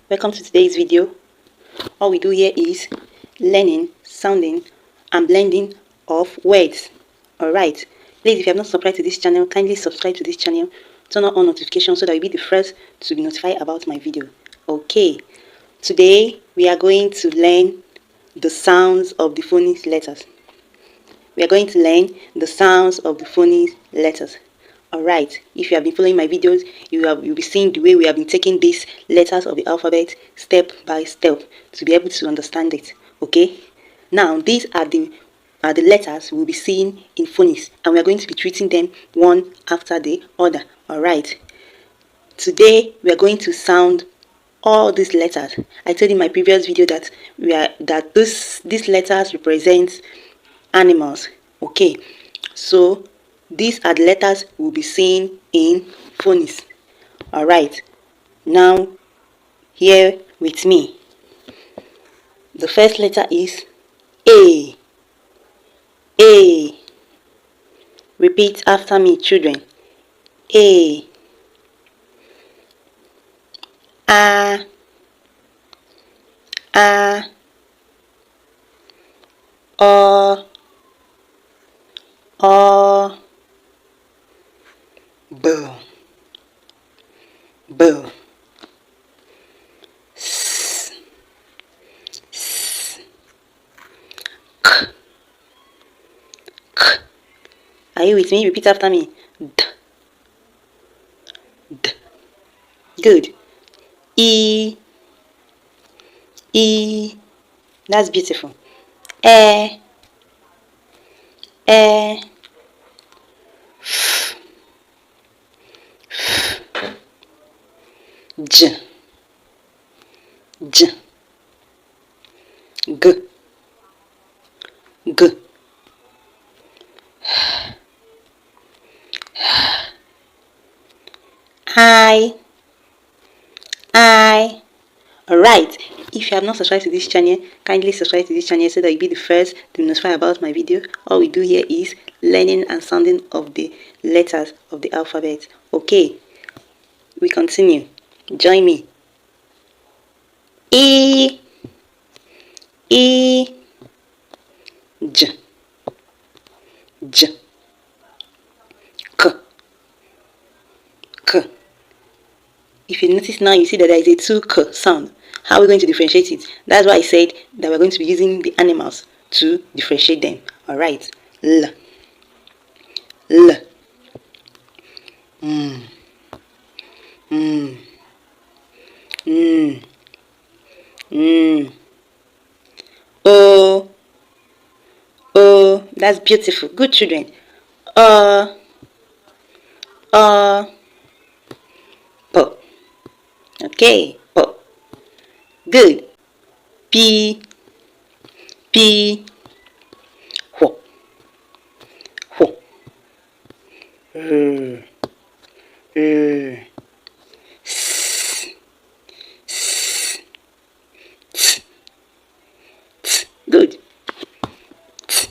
Welcome to today's video. All we do here is learning, sounding and blending of words. Alright, please, if you have not subscribed to this channel, kindly subscribe to this channel, turn on all notifications so that you'll be the first to be notified about my video. Okay, today we are going to learn the sounds of the phonics letters. We are going to learn the sounds of the phonics letters. Alright, if you have been following my videos, you'll be seeing the way we have been taking these letters of the alphabet step by step to be able to understand it. Okay, now these are the letters we'll be seeing in phonics, and we are going to be treating them one after the other. Alright, today we are going to sound all these letters. I told in my previous video that these letters represent animals. Okay, so these are the letters we'll be seeing in phonics. Alright, now here with me. The first letter is A. A. Repeat after me, children. A. A. A. O. O. B. B. S. S. K. K. Are you with me? Repeat after me. D. D. Good. E. E. That's beautiful. E. E. F. F. J. J. G. G. I. Alright, if you have not subscribed to this channel, kindly subscribe to this channel so that you'll be the first to be notified about my video. All we do here is learning and sounding of the letters of the alphabet. Okay, we continue. Join me. E. E. J. J. K. K. If you notice now, you see that there is a 2K sound. How are we going to differentiate it? That's why I said that we're going to be using the animals to differentiate them. Alright. L. L. Mm. Mm. Mm. Mm. O. O. That's beautiful. Good children. P. Okay. P. Good. P. P. Wh. Wh. S. S. S. T. T. Good. T.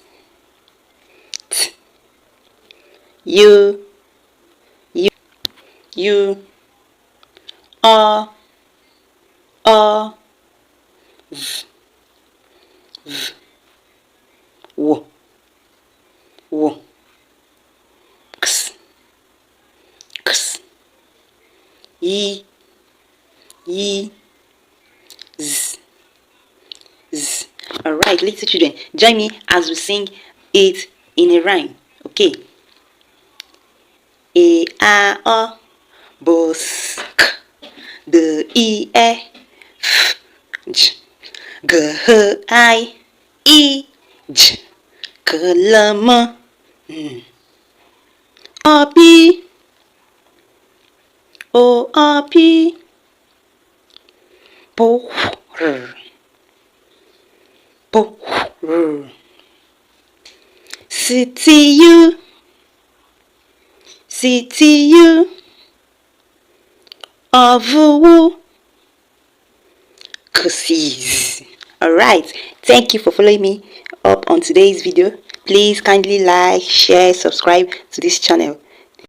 T. U. U. U. V. V. W. W. X. X. Y. Y. Z. Z. Alright, little children, join me as we sing it in a rhyme. Okay. A, A, O, B, S, K, D, I, E, F, J, G, H, I, J, K, L, M, N, O, P, O, O, P, P, R, P, R, C, T, U, C, T, U, O, V, W, K, Alright, thank you for following me up on today's video. Please kindly like, share, subscribe to this channel.